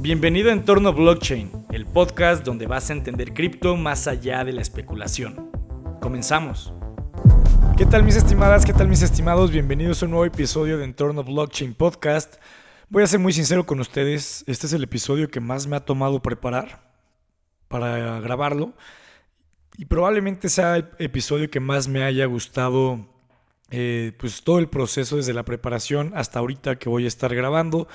Bienvenido a Entorno Blockchain, el podcast donde vas a entender cripto más allá de la especulación. Comenzamos. ¿Qué tal mis estimadas? ¿Qué tal mis estimados? Bienvenidos a un nuevo episodio de Entorno Blockchain Podcast. Voy a ser muy sincero con ustedes, este es el episodio que más me ha tomado preparar para grabarlo y probablemente sea el episodio que más me haya gustado pues todo el proceso desde la preparación hasta ahorita que voy a estar grabando.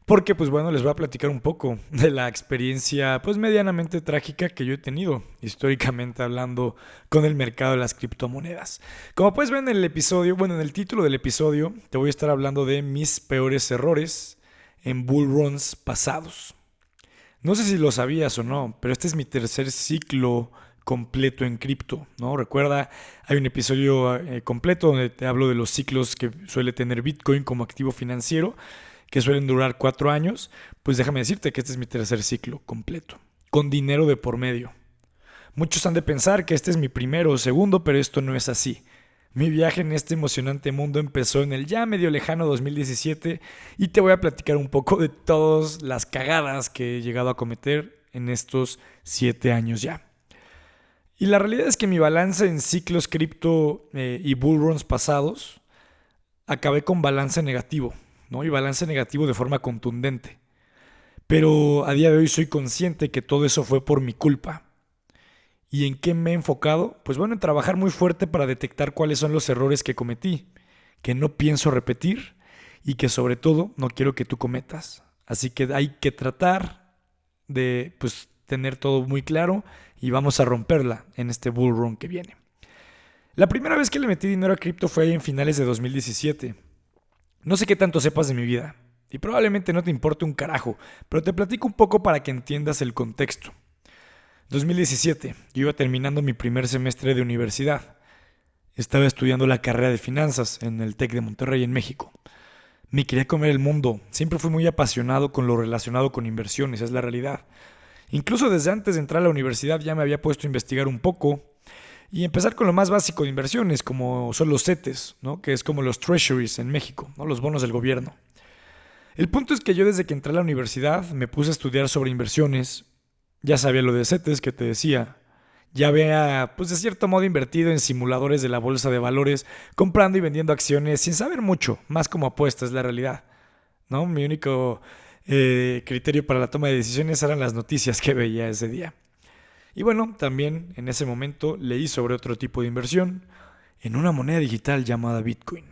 Porque pues bueno, les voy a platicar un poco de la experiencia pues medianamente trágica que yo he tenido históricamente hablando con el mercado de las criptomonedas. Como puedes ver en el episodio, en el título del episodio te voy a estar hablando de mis peores errores en bull runs pasados. No sé si lo sabías o no, pero este es mi tercer ciclo completo en cripto, ¿no? Recuerda, hay un episodio completo donde te hablo de los ciclos que suele tener Bitcoin como activo financiero, que suelen durar 4 años, pues déjame decirte que este es mi tercer ciclo completo, con dinero de por medio. Muchos han de pensar que este es mi primero o segundo, pero esto no es así. Mi viaje en este emocionante mundo empezó en el ya medio lejano 2017 y te voy a platicar un poco de todas las cagadas que he llegado a cometer en estos 7 años ya. Y la realidad es que mi balance en ciclos cripto y bull runs pasados, acabé con balance negativo, ¿no? Y balance negativo de forma contundente. Pero a día de hoy soy consciente que todo eso fue por mi culpa. ¿Y en qué me he enfocado? Pues bueno, en trabajar muy fuerte para detectar cuáles son los errores que cometí, que no pienso repetir y que sobre todo no quiero que tú cometas. Así que hay que tratar de pues tener todo muy claro y vamos a romperla en este bull run que viene. La primera vez que le metí dinero a cripto fue en finales de 2017. No sé qué tanto sepas de mi vida, y probablemente no te importe un carajo, pero te platico un poco para que entiendas el contexto. 2017, yo iba terminando mi primer semestre de universidad. Estaba estudiando la carrera de finanzas en el TEC de Monterrey, en México. Me quería comer el mundo, siempre fui muy apasionado con lo relacionado con inversiones, es la realidad. Incluso desde antes de entrar a la universidad ya me había puesto a investigar un poco y empezar con lo más básico de inversiones, como son los CETES, ¿no? Que es como los treasuries en México, ¿no? Los bonos del gobierno. El punto es que yo desde que entré a la universidad me puse a estudiar sobre inversiones. Ya sabía lo de CETES que te decía. Ya había, pues de cierto modo, invertido en simuladores de la bolsa de valores, comprando y vendiendo acciones sin saber mucho, más como apuesta, es la realidad, ¿no? Mi único criterio para la toma de decisiones eran las noticias que veía ese día. Y bueno, también en ese momento leí sobre otro tipo de inversión en una moneda digital llamada Bitcoin.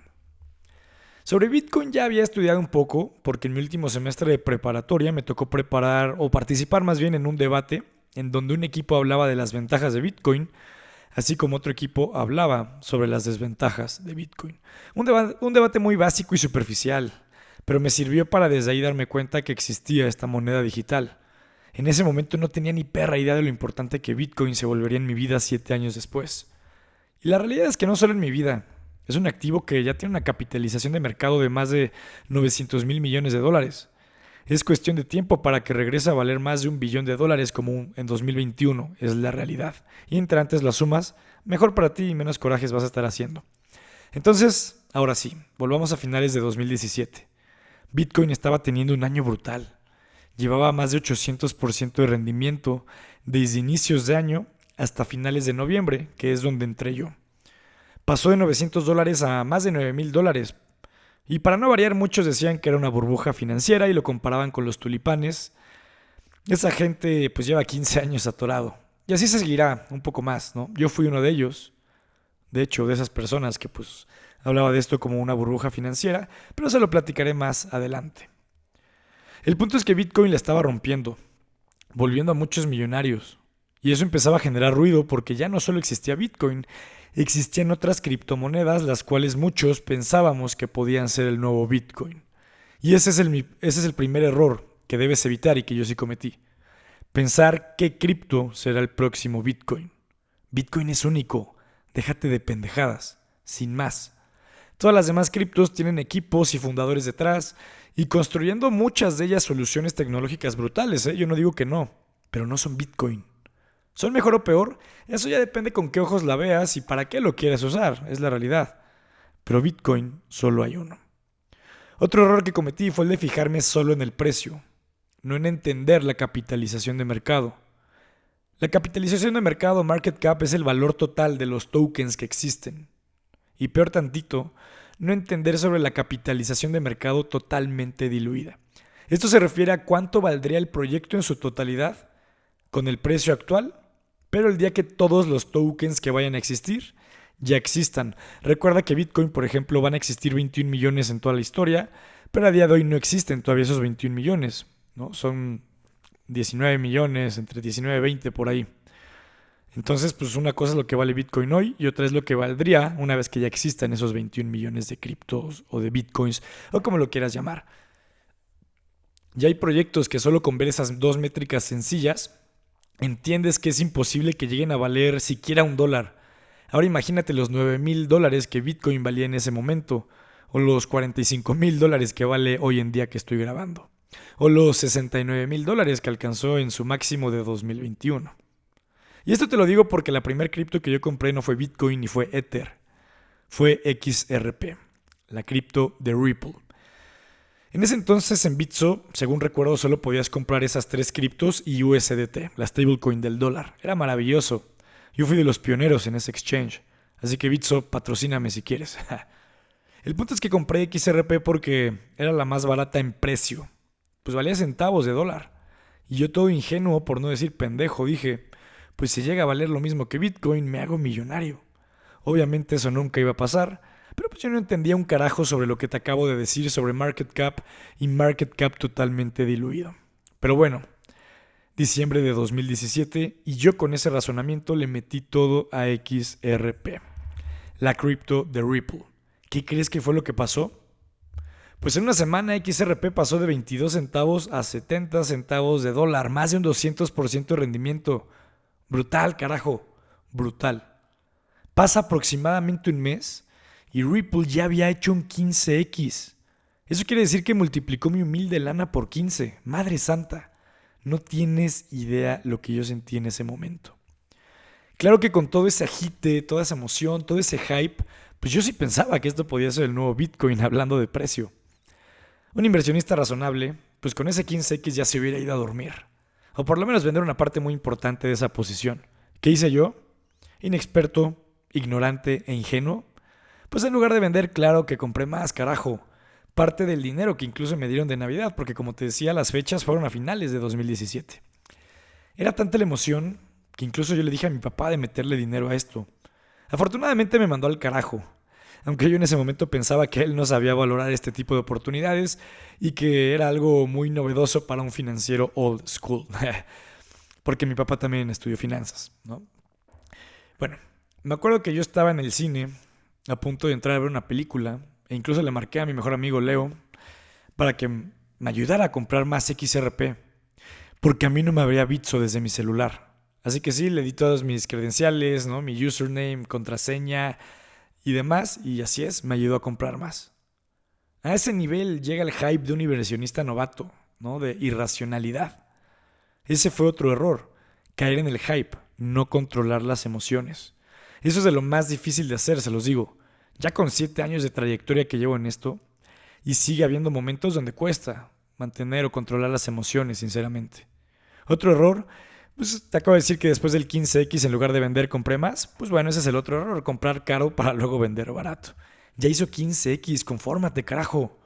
Sobre Bitcoin ya había estudiado un poco porque en mi último semestre de preparatoria me tocó preparar o participar más bien en un debate en donde un equipo hablaba de las ventajas de Bitcoin, así como otro equipo hablaba sobre las desventajas de Bitcoin. Un debate muy básico y superficial, pero me sirvió para desde ahí darme cuenta que existía esta moneda digital. En ese momento no tenía ni perra idea de lo importante que Bitcoin se volvería en mi vida 7 años después. Y la realidad es que no solo en mi vida. Es un activo que ya tiene una capitalización de mercado de más de 900 mil millones de dólares. Es cuestión de tiempo para que regrese a valer más de $1 billón como en 2021. Es la realidad. Y entre antes las sumas, mejor para ti y menos corajes vas a estar haciendo. Entonces, ahora sí, volvamos a finales de 2017. Bitcoin estaba teniendo un año brutal. Llevaba más de 800% de rendimiento desde inicios de año hasta finales de noviembre, que es donde entré yo. Pasó de $900 a más de $9,000. Y para no variar, muchos decían que era una burbuja financiera y lo comparaban con los tulipanes. Esa gente pues lleva 15 años atorado. Y así se seguirá un poco más, ¿no? Yo fui uno de ellos. De hecho, de esas personas que pues hablaba de esto como una burbuja financiera, pero se lo platicaré más adelante. El punto es que Bitcoin la estaba rompiendo, volviendo a muchos millonarios. Y eso empezaba a generar ruido porque ya no solo existía Bitcoin, existían otras criptomonedas las cuales muchos pensábamos que podían ser el nuevo Bitcoin. Y ese es el primer error que debes evitar y que yo sí cometí. Pensar qué cripto será el próximo Bitcoin. Bitcoin es único, déjate de pendejadas, sin más. Todas las demás criptos tienen equipos y fundadores detrás y construyendo muchas de ellas soluciones tecnológicas brutales, Yo no digo que no, pero no son Bitcoin. ¿Son mejor o peor? Eso ya depende con qué ojos la veas y para qué lo quieras usar, es la realidad. Pero Bitcoin solo hay uno. Otro error que cometí fue el de fijarme solo en el precio. no en entender la capitalización de mercado. La capitalización de mercado, market cap, es el valor total de los tokens que existen. Y peor tantito, no entender sobre la capitalización de mercado totalmente diluida. Esto se refiere a cuánto valdría el proyecto en su totalidad con el precio actual, pero el día que todos los tokens que vayan a existir ya existan. Recuerda que Bitcoin, por ejemplo, van a existir 21 millones en toda la historia, pero a día de hoy no existen todavía esos 21 millones, ¿no? Son 19 millones, entre 19 y 20 por ahí. Entonces, pues una cosa es lo que vale Bitcoin hoy y otra es lo que valdría una vez que ya existan esos 21 millones de criptos o de Bitcoins o como lo quieras llamar. Ya hay proyectos que solo con ver esas dos métricas sencillas entiendes que es imposible que lleguen a valer siquiera $1. Ahora imagínate los $9,000 que Bitcoin valía en ese momento o los $45,000 que vale hoy en día que estoy grabando. O los $69,000 que alcanzó en su máximo de 2021. Y esto te lo digo porque la primer cripto que yo compré no fue Bitcoin ni fue Ether. Fue XRP, la cripto de Ripple. En ese entonces en Bitso, según recuerdo, solo podías comprar esas 3 criptos y USDT, la stablecoin del dólar. Era maravilloso. Yo fui de los pioneros en ese exchange. Así que Bitso, patrocíname si quieres. El punto es que compré XRP porque era la más barata en precio. Pues valía centavos de dólar. Y yo todo ingenuo, por no decir pendejo, dije, pues si llega a valer lo mismo que Bitcoin, me hago millonario. Obviamente eso nunca iba a pasar, pero pues yo no entendía un carajo sobre lo que te acabo de decir sobre market cap y market cap totalmente diluido. Pero bueno, diciembre de 2017 y yo con ese razonamiento le metí todo a XRP, la cripto de Ripple. ¿Qué crees que fue lo que pasó? Pues en una semana XRP pasó de 22 centavos a 70 centavos de dólar, más de un 200% de rendimiento. Brutal, carajo, brutal. Pasa aproximadamente un mes y Ripple ya había hecho un 15x. Eso quiere decir que multiplicó mi humilde lana por 15. Madre santa, no tienes idea lo que yo sentí en ese momento. Claro que con todo ese agite, toda esa emoción, todo ese hype, pues yo sí pensaba que esto podía ser el nuevo Bitcoin hablando de precio. Un inversionista razonable, pues con ese 15x ya se hubiera ido a dormir. O por lo menos vender una parte muy importante de esa posición. ¿Qué hice yo? Inexperto, ignorante e ingenuo. Pues en lugar de vender, claro que compré más, carajo. Parte del dinero que incluso me dieron de Navidad, porque como te decía, las fechas fueron a finales de 2017. Era tanta la emoción que incluso yo le dije a mi papá de meterle dinero a esto. Afortunadamente me mandó al carajo. Aunque yo en ese momento pensaba que él no sabía valorar este tipo de oportunidades y que era algo muy novedoso para un financiero old school. Porque mi papá también estudió finanzas, ¿no? Bueno, me acuerdo que yo estaba en el cine a punto de entrar a ver una película e incluso le marqué a mi mejor amigo Leo para que me ayudara a comprar más XRP porque a mí no me abría Bitso desde mi celular. Así que sí, le di todos mis credenciales, ¿no? Mi username, contraseña y demás, y así es, me ayudó a comprar más. A ese nivel llega el hype de un inversionista novato, ¿no? De irracionalidad. Ese fue otro error, caer en el hype, no controlar las emociones. Eso es de lo más difícil de hacer, se los digo. Ya con 7 años de trayectoria que llevo en esto, y sigue habiendo momentos donde cuesta mantener o controlar las emociones, sinceramente. Otro error, pues te acabo de decir que después del 15x en lugar de vender compré más. Pues bueno, ese es el otro error, comprar caro para luego vender barato. Ya hizo 15x, confórmate, carajo.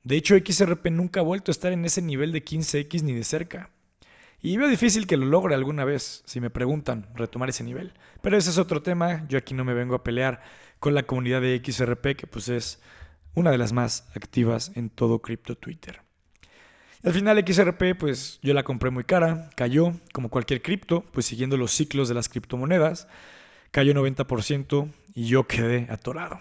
De hecho, XRP nunca ha vuelto a estar en ese nivel de 15x ni de cerca. Y veo difícil que lo logre alguna vez, si me preguntan, retomar ese nivel. Pero ese es otro tema, yo aquí no me vengo a pelear con la comunidad de XRP, que pues es una de las más activas en todo cripto Twitter. Al final XRP, pues yo la compré muy cara, cayó como cualquier cripto, pues siguiendo los ciclos de las criptomonedas, cayó 90% y yo quedé atorado.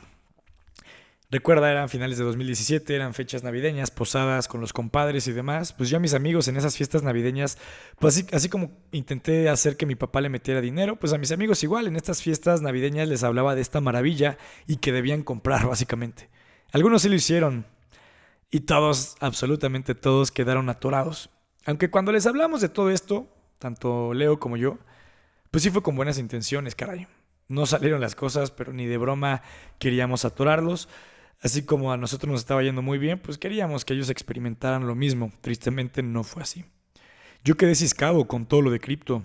Recuerda, eran finales de 2017, eran fechas navideñas, posadas con los compadres y demás. Pues yo a mis amigos en esas fiestas navideñas, pues así como intenté hacer que mi papá le metiera dinero, pues a mis amigos igual, en estas fiestas navideñas les hablaba de esta maravilla y que debían comprar básicamente. Algunos sí lo hicieron. Y todos, absolutamente todos, quedaron atorados. Aunque cuando les hablamos de todo esto, tanto Leo como yo, pues sí fue con buenas intenciones, caray. No salieron las cosas, pero ni de broma queríamos atorarlos. Así como a nosotros nos estaba yendo muy bien, pues queríamos que ellos experimentaran lo mismo. Tristemente no fue así. Yo quedé ciscado con todo lo de cripto,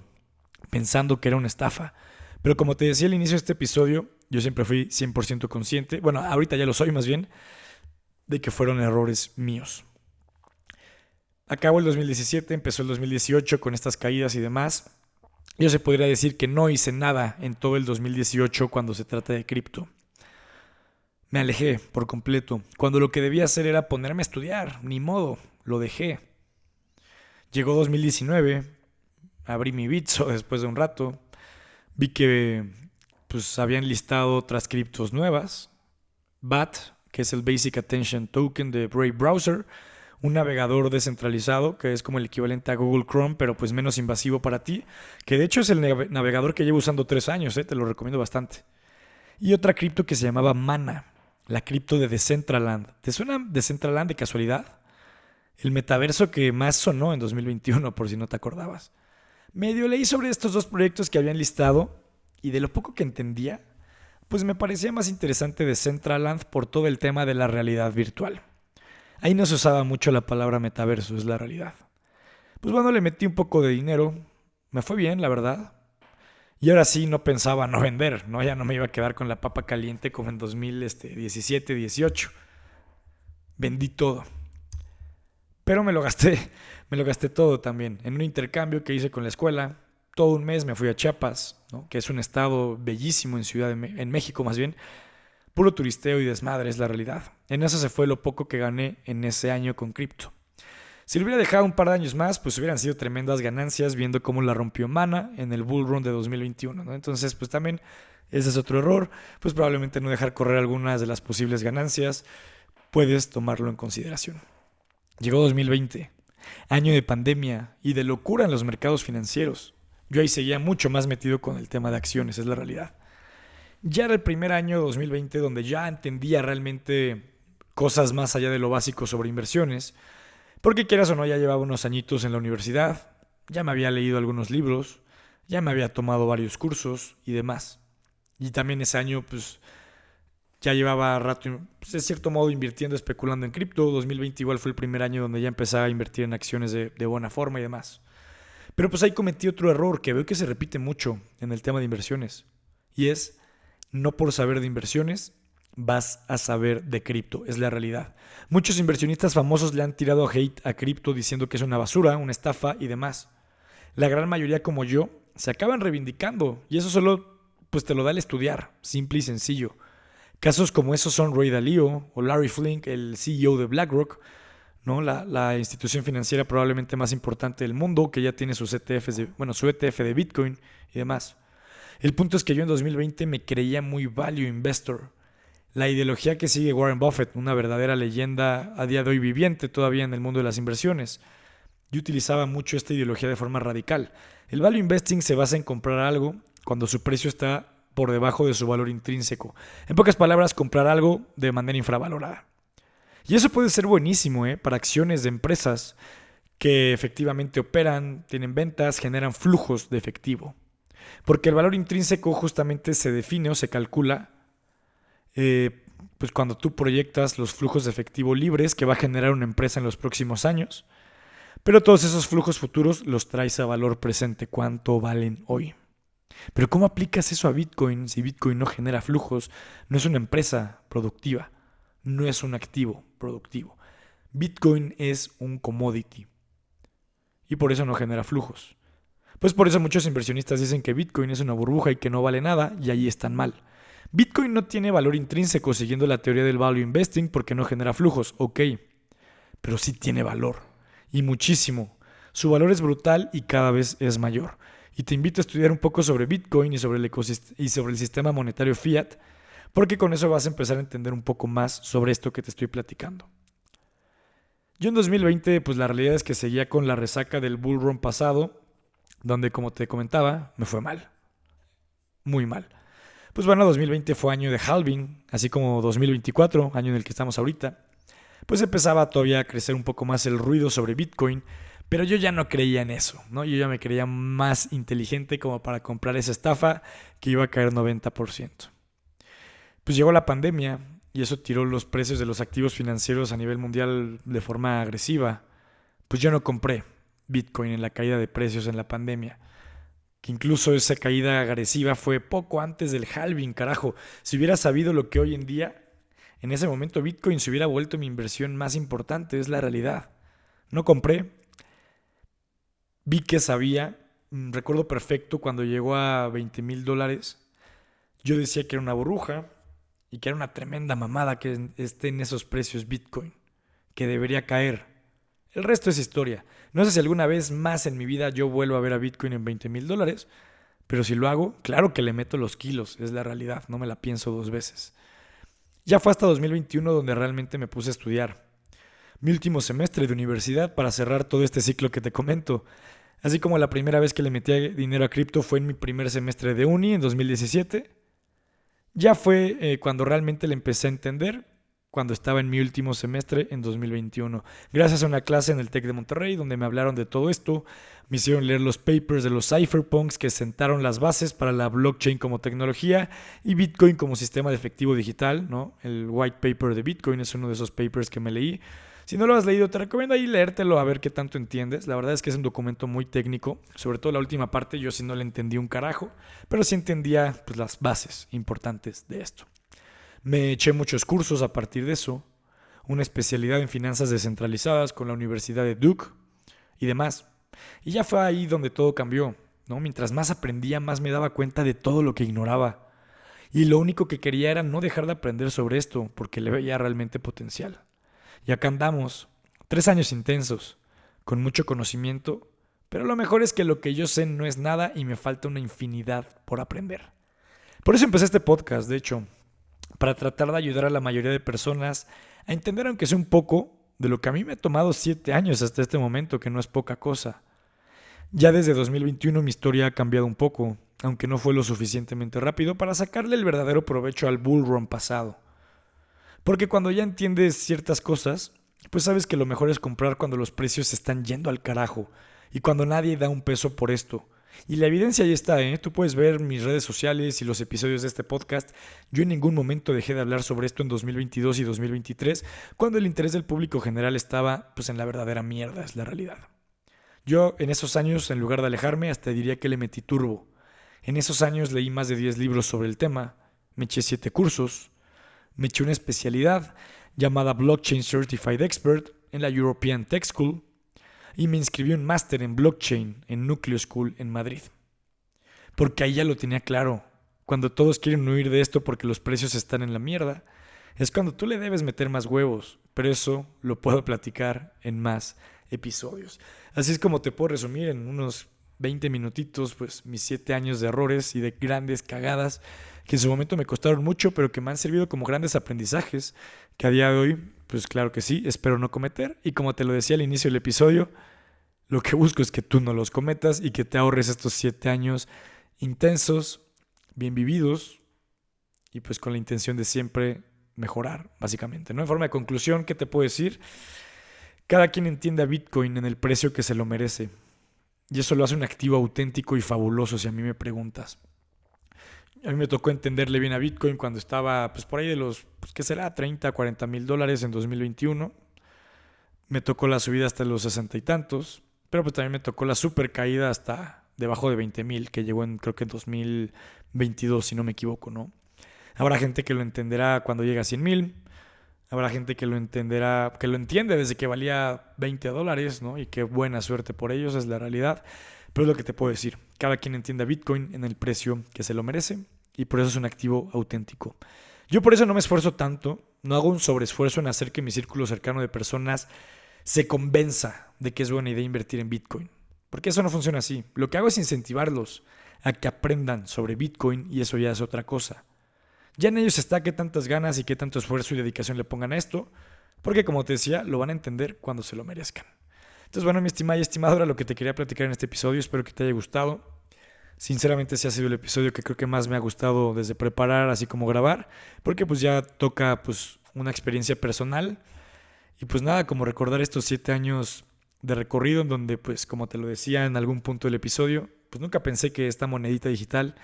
pensando que era una estafa. Pero como te decía al inicio de este episodio, yo siempre fui 100% consciente, bueno, ahorita ya lo soy más bien, de que fueron errores míos. Acabó el 2017, empezó el 2018 con estas caídas y demás. Yo se podría decir que no hice nada en todo el 2018 cuando se trata de cripto. Me alejé por completo, cuando lo que debía hacer era ponerme a estudiar, ni modo, lo dejé. Llegó 2019, abrí mi Bitso después de un rato, vi que pues habían listado otras criptos nuevas, BAT, que es el Basic Attention Token de Brave Browser, un navegador descentralizado que es como el equivalente a Google Chrome, pero pues menos invasivo para ti, que de hecho es el navegador que llevo usando 3 años, te lo recomiendo bastante. Y otra cripto que se llamaba Mana, la cripto de Decentraland. ¿Te suena Decentraland de casualidad? El metaverso que más sonó en 2021, por si no te acordabas. Medio leí sobre estos dos proyectos que habían listado y de lo poco que entendía, pues me parecía más interesante Decentraland por todo el tema de la realidad virtual. Ahí no se usaba mucho la palabra metaverso, es la realidad. Pues bueno, le metí un poco de dinero, me fue bien, la verdad. Y ahora sí no pensaba no vender, ¿no? Ya no me iba a quedar con la papa caliente como en 2017, 18. Vendí todo. Pero me lo gasté todo también. En un intercambio que hice con la escuela, todo un mes me fui a Chiapas, ¿no? Que es un estado bellísimo en México más bien. Puro turisteo y desmadre es la realidad. En eso se fue lo poco que gané en ese año con cripto. Si lo hubiera dejado un par de años más, pues hubieran sido tremendas ganancias viendo cómo la rompió Mana en el Bull Run de 2021, ¿no? Entonces, pues también ese es otro error. Pues probablemente no dejar correr algunas de las posibles ganancias. Puedes tomarlo en consideración. Llegó 2020, año de pandemia y de locura en los mercados financieros. Yo ahí seguía mucho más metido con el tema de acciones, es la realidad. Ya era el primer año 2020 donde ya entendía realmente cosas más allá de lo básico sobre inversiones, porque quieras o no ya llevaba unos añitos en la universidad, ya me había leído algunos libros, ya me había tomado varios cursos y demás. Y también ese año pues ya llevaba rato, pues, de cierto modo invirtiendo, especulando en cripto. 2020 igual fue el primer año donde ya empezaba a invertir en acciones de buena forma y demás. Pero pues ahí cometí otro error que veo que se repite mucho en el tema de inversiones. Y es, no por saber de inversiones vas a saber de cripto, es la realidad. Muchos inversionistas famosos le han tirado hate a cripto diciendo que es una basura, una estafa y demás. La gran mayoría como yo se acaban reivindicando y eso solo pues te lo da el estudiar, simple y sencillo. Casos como esos son Ray Dalio o Larry Flink, el CEO de BlackRock, ¿no? La institución financiera probablemente más importante del mundo, que ya tiene sus ETFs su ETF de Bitcoin y demás. El punto es que yo en 2020 me creía muy value investor. La ideología que sigue Warren Buffett, una verdadera leyenda a día de hoy viviente todavía en el mundo de las inversiones. Yo utilizaba mucho esta ideología de forma radical. El value investing se basa en comprar algo cuando su precio está por debajo de su valor intrínseco. En pocas palabras, comprar algo de manera infravalorada. Y eso puede ser buenísimo, para acciones de empresas que efectivamente operan, tienen ventas, generan flujos de efectivo. Porque el valor intrínseco justamente se define o se calcula pues cuando tú proyectas los flujos de efectivo libres que va a generar una empresa en los próximos años. Pero todos esos flujos futuros los traes a valor presente, cuánto valen hoy. Pero ¿cómo aplicas eso a Bitcoin si Bitcoin no genera flujos? No es una empresa productiva, no es un activo productivo. Bitcoin es un commodity y por eso no genera flujos. Pues por eso muchos inversionistas dicen que Bitcoin es una burbuja y que no vale nada, y ahí están mal. Bitcoin no tiene valor intrínseco siguiendo la teoría del value investing porque no genera flujos, ok, pero sí tiene valor, y muchísimo. Su valor es brutal y cada vez es mayor. Y te invito a estudiar un poco sobre Bitcoin y sobre el sistema monetario fiat, porque con eso vas a empezar a entender un poco más sobre esto que te estoy platicando. Yo en 2020, pues la realidad es que seguía con la resaca del bull run pasado, donde, como te comentaba, me fue mal. Muy mal. Pues bueno, 2020 fue año de halving, así como 2024, año en el que estamos ahorita. Pues empezaba todavía a crecer un poco más el ruido sobre Bitcoin, pero yo ya no creía en eso, ¿no? Yo ya me creía más inteligente como para comprar esa estafa que iba a caer 90%. Pues llegó la pandemia y eso tiró los precios de los activos financieros a nivel mundial de forma agresiva, pues yo no compré Bitcoin en la caída de precios en la pandemia. Que incluso esa caída agresiva fue poco antes del halving, carajo. Si hubiera sabido lo que hoy en día, en ese momento Bitcoin se hubiera vuelto mi inversión más importante, es la realidad. No compré, vi que sabía, recuerdo perfecto cuando llegó a $20,000, yo decía que era una burbuja y que era una tremenda mamada que esté en esos precios Bitcoin, que debería caer. El resto es historia. No sé si alguna vez más en mi vida yo vuelvo a ver a Bitcoin en $20,000, pero si lo hago, claro que le meto los kilos, es la realidad, no me la pienso dos veces. Ya fue hasta 2021 donde realmente me puse a estudiar. Mi último semestre de universidad para cerrar todo este ciclo que te comento. Así como la primera vez que le metí dinero a cripto fue en mi primer semestre de uni en 2017. Ya fue cuando realmente le empecé a entender, cuando estaba en mi último semestre en 2021. Gracias a una clase en el TEC de Monterrey donde me hablaron de todo esto, me hicieron leer los papers de los cypherpunks que sentaron las bases para la blockchain como tecnología y Bitcoin como sistema de efectivo digital, ¿no? El white paper de Bitcoin es uno de esos papers que me leí. Si no lo has leído, te recomiendo ahí leértelo a ver qué tanto entiendes. La verdad es que es un documento muy técnico, sobre todo la última parte, yo sí no le entendí un carajo, pero sí entendía pues, las bases importantes de esto. Me eché muchos cursos a partir de eso, una especialidad en finanzas descentralizadas con la Universidad de Duke y demás. Y ya fue ahí donde todo cambió, ¿no? Mientras más aprendía, más me daba cuenta de todo lo que ignoraba. Y lo único que quería era no dejar de aprender sobre esto, porque le veía realmente potencial. Y acá andamos, 3 años intensos, con mucho conocimiento, pero lo mejor es que lo que yo sé no es nada y me falta una infinidad por aprender. Por eso empecé este podcast, de hecho, para tratar de ayudar a la mayoría de personas a entender aunque sea un poco de lo que a mí me ha tomado 7 años hasta este momento, que no es poca cosa. Ya desde 2021 mi historia ha cambiado un poco, aunque no fue lo suficientemente rápido para sacarle el verdadero provecho al bull run pasado. Porque cuando ya entiendes ciertas cosas, pues sabes que lo mejor es comprar cuando los precios se están yendo al carajo y cuando nadie da un peso por esto. Y la evidencia ahí está, ¿eh? Tú puedes ver mis redes sociales y los episodios de este podcast. Yo en ningún momento dejé de hablar sobre esto en 2022 y 2023, cuando el interés del público general estaba pues en la verdadera mierda, es la realidad. Yo en esos años, en lugar de alejarme, hasta diría que le metí turbo. En esos años leí más de 10 libros sobre el tema, me eché 7 cursos, me eché una especialidad llamada Blockchain Certified Expert en la European Tech School y me inscribí un máster en blockchain en Nucleo School en Madrid. Porque ahí ya lo tenía claro. Cuando todos quieren huir de esto porque los precios están en la mierda, es cuando tú le debes meter más huevos. Pero eso lo puedo platicar en más episodios. Así es como te puedo resumir en unos 20 minutitos pues mis 7 años de errores y de grandes cagadas que en su momento me costaron mucho, pero que me han servido como grandes aprendizajes que a día de hoy, pues claro que sí, espero no cometer. Y como te lo decía al inicio del episodio, lo que busco es que tú no los cometas y que te ahorres estos 7 años intensos, bien vividos y pues con la intención de siempre mejorar, básicamente, ¿no? En forma de conclusión, ¿qué te puedo decir? Cada quien entiende a Bitcoin en el precio que se lo merece. Y eso lo hace un activo auténtico y fabuloso, si a mí me preguntas. A mí me tocó entenderle bien a Bitcoin cuando estaba pues por ahí de los, pues, ¿qué será? 30, 40 mil dólares en 2021. Me tocó la subida hasta los 60 y tantos. Pero pues también me tocó la super caída hasta debajo de 20,000, que llegó en creo que en 2022, si no me equivoco, ¿no? Habrá gente que lo entenderá cuando llega a 100,000. Habrá gente que lo entenderá, que lo entiende desde que valía $20, ¿no? Y qué buena suerte por ellos, es la realidad. Pero es lo que te puedo decir. Cada quien entiende a Bitcoin en el precio que se lo merece y por eso es un activo auténtico. Yo por eso no me esfuerzo tanto, no hago un sobreesfuerzo en hacer que mi círculo cercano de personas se convenza de que es buena idea invertir en Bitcoin. Porque eso no funciona así. Lo que hago es incentivarlos a que aprendan sobre Bitcoin y eso ya es otra cosa. Ya en ellos está qué tantas ganas y qué tanto esfuerzo y dedicación le pongan a esto, porque como te decía, lo van a entender cuando se lo merezcan. Entonces, bueno, mi estimada y estimado, era lo que te quería platicar en este episodio. Espero que te haya gustado. Sinceramente, ese ha sido el episodio que creo que más me ha gustado desde preparar, así como grabar, porque pues ya toca pues una experiencia personal. Y pues nada, como recordar estos 7 años de recorrido en donde, pues como te lo decía en algún punto del episodio, pues nunca pensé que esta monedita digital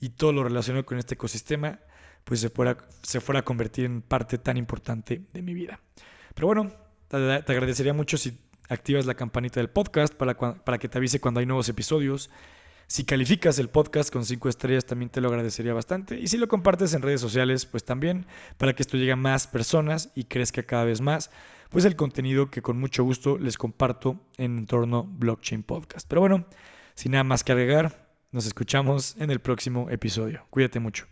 y todo lo relacionado con este ecosistema pues se fuera a convertir en parte tan importante de mi vida. Pero bueno, te agradecería mucho si activas la campanita del podcast para que te avise cuando hay nuevos episodios. Si calificas el podcast con 5 estrellas también te lo agradecería bastante. Y si lo compartes en redes sociales, pues también, para que esto llegue a más personas y crezca cada vez más, pues el contenido que con mucho gusto les comparto en Entorno Blockchain Podcast. Pero bueno, sin nada más que agregar, nos escuchamos en el próximo episodio. Cuídate mucho.